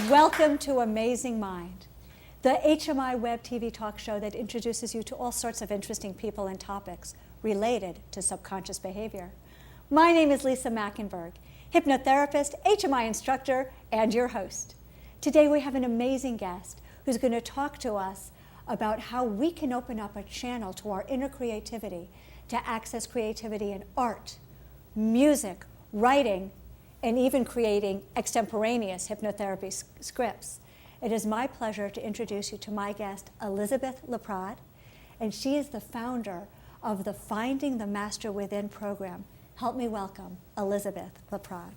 Welcome to Amazing Mind, the HMI web TV talk show that introduces you to all sorts of interesting people and topics related to subconscious behavior. My name is Lisa Machenberg, hypnotherapist, HMI instructor, and your host. Today we have an amazing guest who's going to talk to us about how we can open up a channel to our inner creativity to access creativity in art, music, writing, and even creating extemporaneous hypnotherapy scripts. It is my pleasure to introduce you to my guest, Elizabeth LaPrade, and she is the founder of the Finding the Master Within program. Help me welcome Elizabeth LaPrade.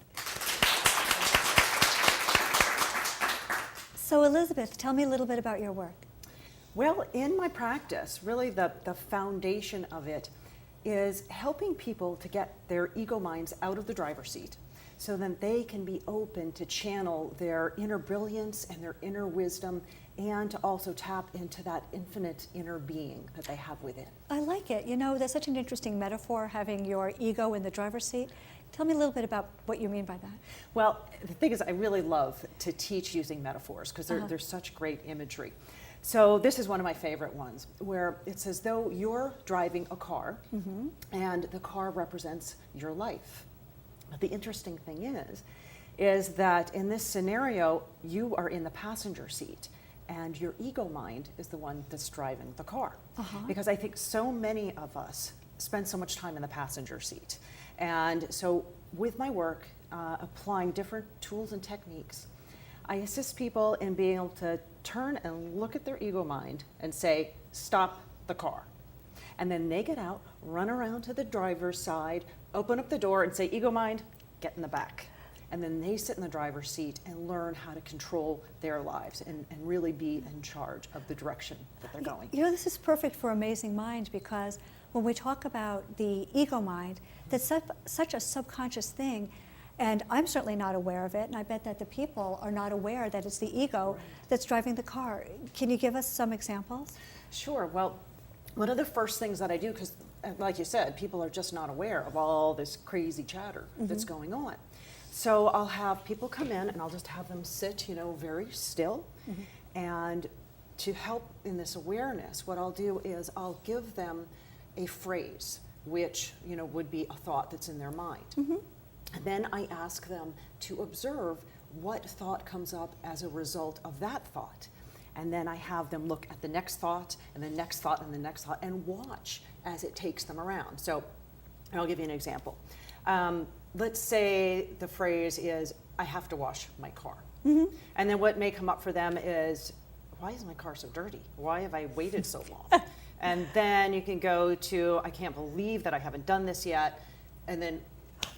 So Elizabeth, tell me a little bit about your work. Well, in my practice, really the foundation of it is helping people to get their ego minds out of the driver's seat so that they can be open to channel their inner brilliance and their inner wisdom, and to also tap into that infinite inner being that they have within. I like it. You know, that's such an interesting metaphor, having your ego in the driver's seat. Tell me a little bit about what you mean by that. Well, the thing is, I really love to teach using metaphors because they're such great imagery. So this is one of my favorite ones, where it's as though you're driving a car, and the car represents your life. But the interesting thing is that in this scenario, you are in the passenger seat, and your ego mind is the one that's driving the car. Because I think so many of us spend so much time in the passenger seat. And so with my work, applying different tools and techniques, I assist people in being able to turn and look at their ego mind and say, stop the car. And then they get out, run around to the driver's side, open up the door and say, ego mind, get in the back. And then they sit in the driver's seat and learn how to control their lives and really be in charge of the direction that they're going. You know, this is perfect for Amazing Mind, because when we talk about the ego mind, that's such a subconscious thing. And I'm certainly not aware of it, and I bet that the people are not aware that it's the ego that's driving the car. Can you give us some examples? Sure. Well, one of the first things that I do, because like you said, people are just not aware of all this crazy chatter that's going on. So I'll have people come in and I'll just have them sit, very still. And to help in this awareness, what I'll do is I'll give them a phrase, which, would be a thought that's in their mind. And then I ask them to observe what thought comes up as a result of that thought. And then I have them look at the next thought, and the next thought, and the next thought, and watch as it takes them around. So I'll give you an example. Let's say the phrase is, I have to wash my car. And then what may come up for them is, why is my car so dirty? Why have I waited so long? And then you can go to, I can't believe that I haven't done this yet. And then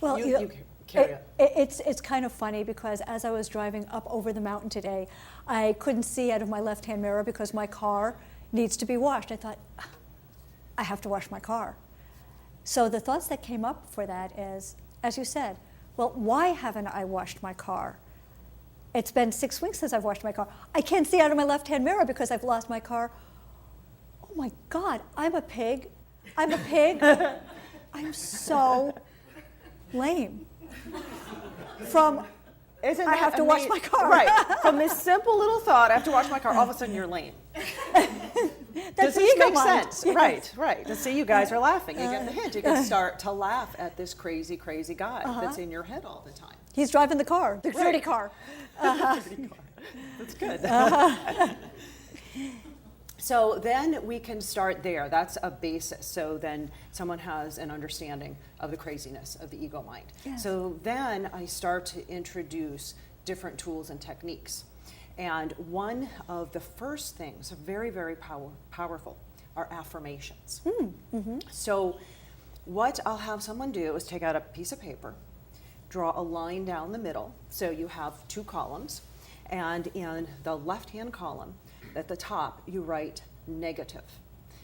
well, you carry it. It's kind of funny, because as I was driving up over the mountain today, I couldn't see out of my left-hand mirror because my car needs to be washed. I thought, I have to wash my car. So the thoughts that came up for that is, as you said, well, why haven't I washed my car? It's been 6 weeks since I've washed my car. I can't see out of my left-hand mirror because I've lost my car. Oh my God, I'm a pig. I'm a pig. I'm so lame. From I have to wash my car. Right. From this simple little thought, I have to wash my car, all of a sudden you're lame. Does this make mind. sense? Yes. Right. To see you guys are laughing. You get the hint. You can start to laugh at this crazy, crazy guy that's in your head all the time. He's driving the car, the dirty car. That's good. So then we can start there. That's a basis. So then someone has an understanding of the craziness of the ego mind. Yes. So then I start to introduce different tools and techniques. And one of the first things, very, very powerful, are affirmations. So what I'll have someone do is take out a piece of paper, draw a line down the middle. So you have two columns. And in the left-hand column, at the top, you write negative.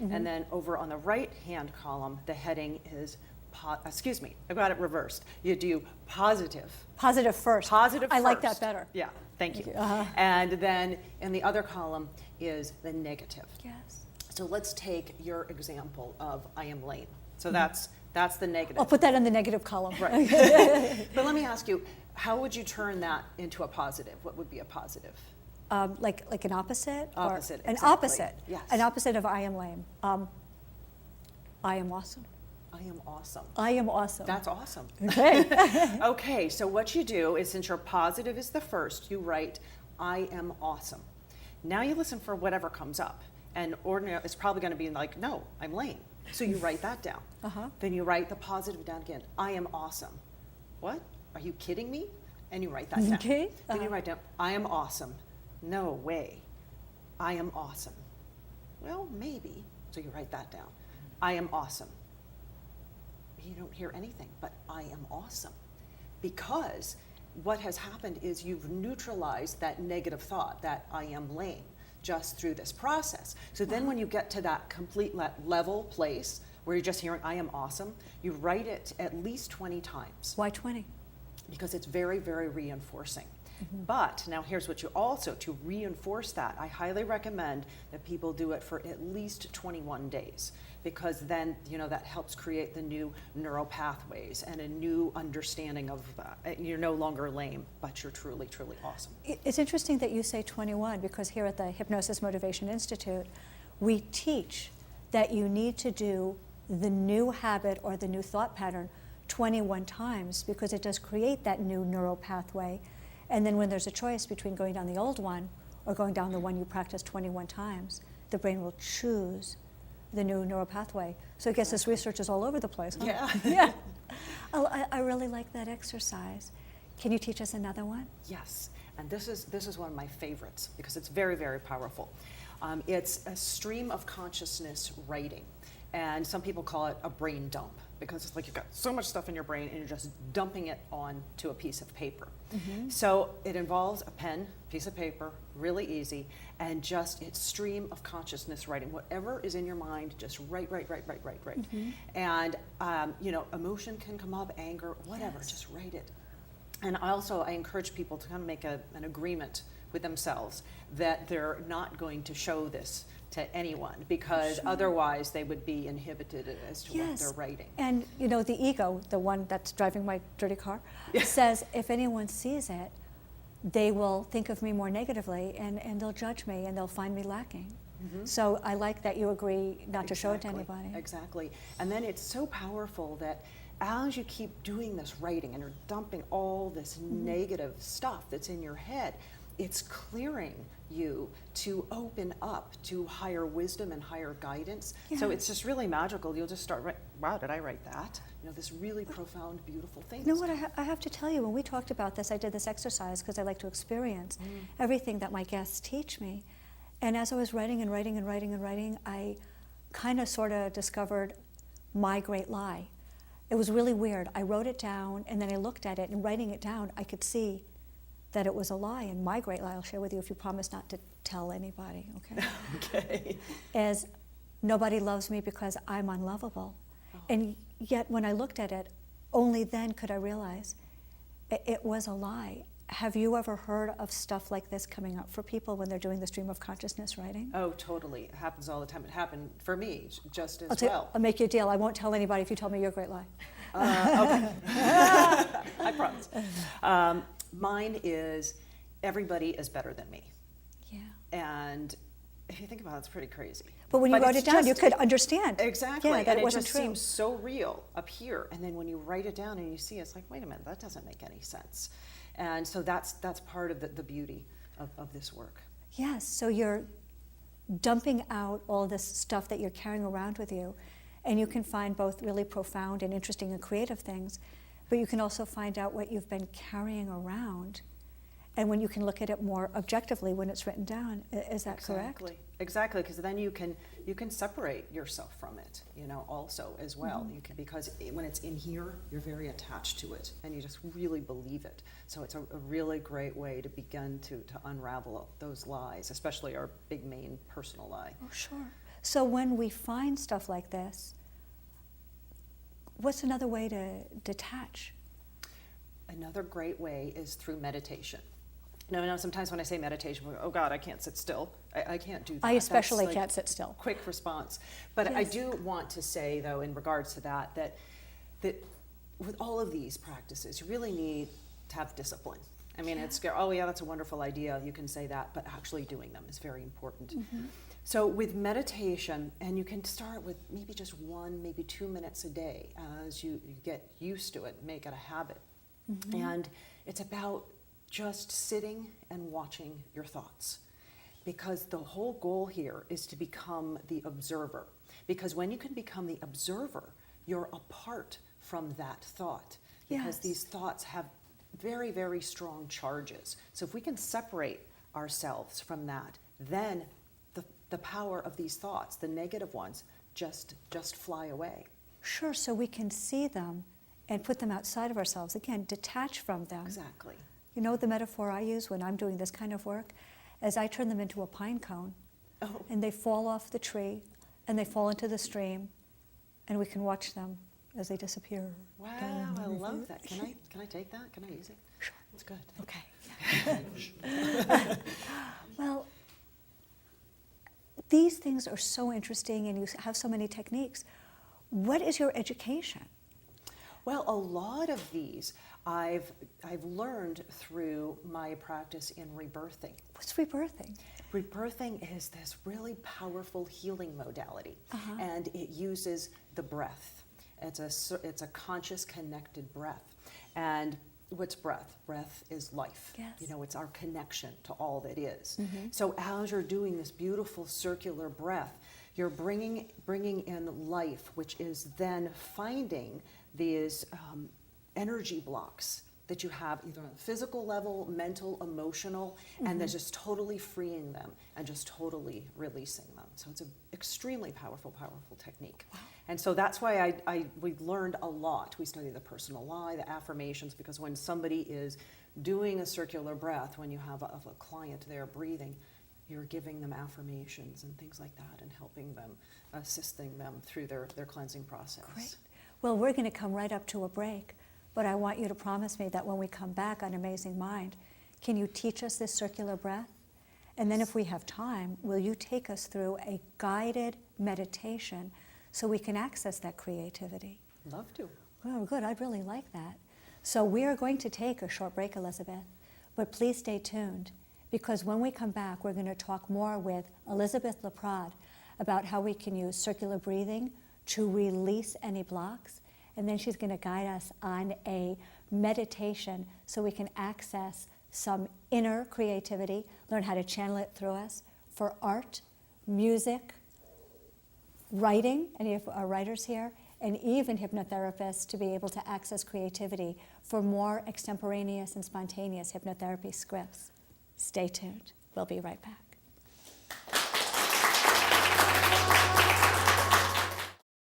And then over on the right-hand column, the heading is, I got it reversed. You do positive. Positive first. Positive first. I like that better. Yeah, thank you. And then in the other column is the negative. Yes. So let's take your example of I am lame. So that's the negative. I'll put that in the negative column. Right. But let me ask you, How would you turn that into a positive? What would be a positive? Like an opposite? Opposite, An exactly. opposite. Yes. An opposite of I am lame. I am awesome. I am awesome. I am awesome. That's awesome. Okay. Okay, so what you do is, since your positive is the first, you write, I am awesome. Now you listen for whatever comes up. And ordinarily, it's probably going to be like, no, I'm lame. So you write that down. Then you write the positive down again. I am awesome. What? Are you kidding me? And you write that down. Okay. Then you write down, I am awesome. No way. I am awesome. Well, maybe. So you write that down. I am awesome. You don't hear anything, but I am awesome. Because what has happened is you've neutralized that negative thought, that I am lame, just through this process. So then when you get to that complete level place where you're just hearing I am awesome, you write it at least 20 times. Why 20? Because it's very, very reinforcing. But now here's what you also, to reinforce that, I highly recommend that people do it for at least 21 days, because then, that helps create the new neural pathways and a new understanding of you're no longer lame, but you're truly, truly awesome. It's interesting that you say 21, because here at the Hypnosis Motivation Institute, we teach that you need to do the new habit or the new thought pattern 21 times, because it does create that new neural pathway. And then when there's a choice between going down the old one or going down the one you practiced 21 times, the brain will choose the new neural pathway. So I guess this research is all over the place, huh? Yeah. Yeah. I really like that exercise. Can you teach us another one? Yes, and this is one of my favorites because it's very, very powerful. It's a stream of consciousness writing, and some people call it a brain dump, because it's like you've got so much stuff in your brain and you're just dumping it onto a piece of paper. So it involves a pen, piece of paper, really easy, and just it's stream of consciousness writing. Whatever is in your mind, just write. And emotion can come up, anger, whatever, just write it. And I encourage people to kind of make an agreement with themselves that they're not going to show this to anyone, because otherwise they would be inhibited as to what they're writing. And the ego, the one that's driving my dirty car, says if anyone sees it, they will think of me more negatively, and they'll judge me and they'll find me lacking. So I like that you agree not to show it to anybody. Exactly. And then it's so powerful that as you keep doing this writing and you're dumping all this negative stuff that's in your head, it's clearing you to open up to higher wisdom and higher guidance. So it's just really magical. You'll just start writing, wow, did I write that? This really profound, beautiful thing. You know what, I have to tell you, when we talked about this, I did this exercise because I like to experience everything that my guests teach me. And as I was writing, I kind of sort of discovered my great lie. It was really weird. I wrote it down, and then I looked at it, and writing it down, I could see that it was a lie. And my great lie, I'll share with you if you promise not to tell anybody, okay? Okay. Is nobody loves me because I'm unlovable. And yet when I looked at it, only then could I realize it was a lie. Have you ever heard of stuff like this coming up for people when they're doing the stream of consciousness writing? Oh, totally. It happens all the time. It happened for me just as I'll make you a deal. I won't tell anybody if you tell me your great lie. Okay. I promise. Mine is everybody is better than me. Yeah. And if you think about it, it's pretty crazy. But when you wrote it down, you could understand. Exactly. Yeah, that and it wasn't just true. Seems so real up here. And then when you write it down and you see it, it's like, wait a minute, that doesn't make any sense. And so that's part of the beauty of this work. Yes, so you're dumping out all this stuff that you're carrying around with you, and you can find both really profound and interesting and creative things, but you can also find out what you've been carrying around, and when you can look at it more objectively when it's written down. Is that correct? Exactly, because then you can separate yourself from it, also as well. You can, because when it's in here, you're very attached to it, and you just really believe it. So it's a really great way to begin to unravel those lies, especially our big main personal lie. Oh, sure. So when we find stuff like this, what's another way to detach? Another great way is through meditation. No, sometimes when I say meditation, we go, oh God, I can't sit still. I can't do that. I especially can't sit still. Quick response. But I do want to say, though, in regards to that with all of these practices, you really need to have discipline. I mean, it's, oh yeah, that's a wonderful idea, you can say that, but actually doing them is very important. So with meditation, and you can start with maybe just 1, maybe 2 minutes a day as you get used to it, make it a habit. And it's about just sitting and watching your thoughts. Because the whole goal here is to become the observer. Because when you can become the observer, you're apart from that thought. Because these thoughts have very, very strong charges. So if we can separate ourselves from that, then the power of these thoughts, the negative ones, just fly away. Sure, so we can see them and put them outside of ourselves. Again, detach from them. Exactly. You know the metaphor I use when I'm doing this kind of work? As I turn them into a pine cone, and they fall off the tree, and they fall into the stream, and we can watch them as they disappear. Wow, I love that. Can I take that? Can I use it? Sure. It's good. Okay. Well, these things are so interesting, and you have so many techniques. What is your education? Well, a lot of these I've learned through my practice in rebirthing. What's rebirthing? Rebirthing is this really powerful healing modality, and it uses the breath. It's a conscious, connected breath. And what's breath? Breath is life. Yes. You know, it's our connection to all that is. So as you're doing this beautiful circular breath, you're bringing in life, which is then finding these energy blocks that you have either on a physical level, mental, emotional, and then just totally freeing them and just totally releasing them. So it's an extremely powerful technique. Wow. And so that's why we learned a lot. We study the personal lie, the affirmations, because when somebody is doing a circular breath, when you have a client there breathing, you're giving them affirmations and things like that and helping them, assisting them through their cleansing process. Great. Well, we're going to come right up to a break, but I want you to promise me that when we come back on Amazing Mind, can you teach us this circular breath? And then if we have time, will you take us through a guided meditation so we can access that creativity? Love to. Oh, good. I'd really like that. So we are going to take a short break, Elizabeth, but please stay tuned, because when we come back, we're going to talk more with Elizabeth LaPrade about how we can use circular breathing to release any blocks. And then she's going to guide us on a meditation so we can access some inner creativity, learn how to channel it through us for art, music, writing, any of our writers here, and even hypnotherapists to be able to access creativity for more extemporaneous and spontaneous hypnotherapy scripts. Stay tuned. We'll be right back.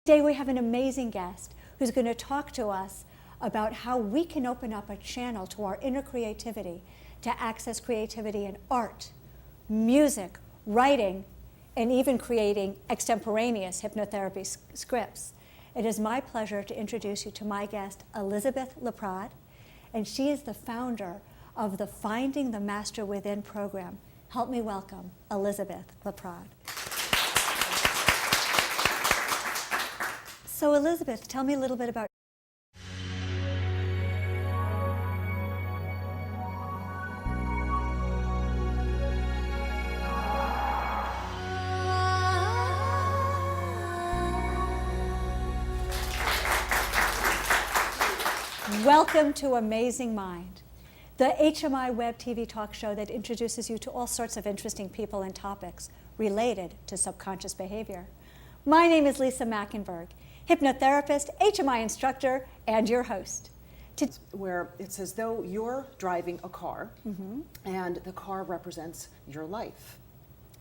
Today we have an amazing guest who's going to talk to us about how we can open up a channel to our inner creativity to access creativity in art, music, writing, and even creating extemporaneous hypnotherapy scripts. It is my pleasure to introduce you to my guest, Elizabeth LaPrade, and she is the founder of the Finding the Master Within program. Help me welcome Elizabeth LaPrade. So Elizabeth, tell me a little bit about Welcome to Amazing Mind, the HMI web TV talk show that introduces you to all sorts of interesting people and topics related to subconscious behavior. My name is Lisa Machenberg, hypnotherapist, HMI instructor, and your host. Where it's as though you're driving a car and the car represents your life.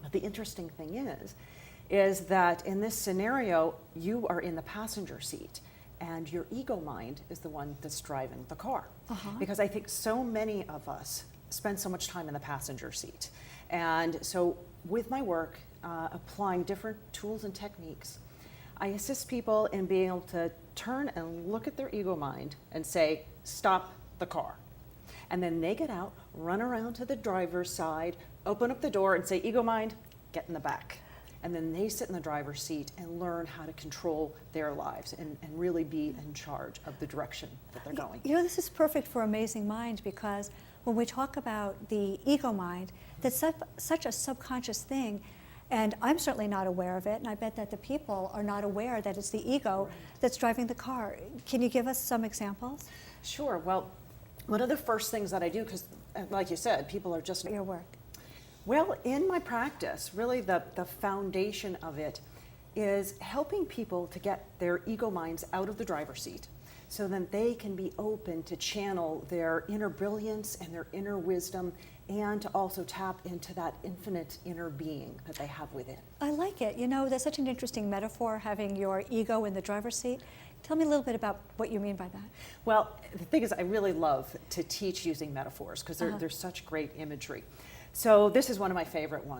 But the interesting thing is that in this scenario, you are in the passenger seat and your ego mind is the one that's driving the car. Because I think so many of us spend so much time in the passenger seat. And so with my work, applying different tools and techniques, I assist people in being able to turn and look at their ego mind and say, stop the car. And then they get out, run around to the driver's side, open up the door and say, ego mind, get in the back. and then they sit in the driver's seat and learn how to control their lives and really be in charge of the direction that they're going. You know, this is perfect for Amazing Mind, because when we talk about the ego mind, that's such a subconscious thing, and I'm certainly not aware of it, and I bet that the people are not aware that it's the ego that's driving the car. Can you give us some examples? Sure. Well, one of the first things that I do, because like you said, people are just... Your work. Well, in my practice, really the foundation of it is helping people to get their ego minds out of the driver's seat so that they can be open to channel their inner brilliance and their inner wisdom, and to also tap into that infinite inner being that they have within. I like it. You know, that's such an interesting metaphor, having your ego in the driver's seat. Tell me a little bit about what you mean by that. Well, the thing is, I really love to teach using metaphors because they're such great imagery. So this is one of my favorite ones.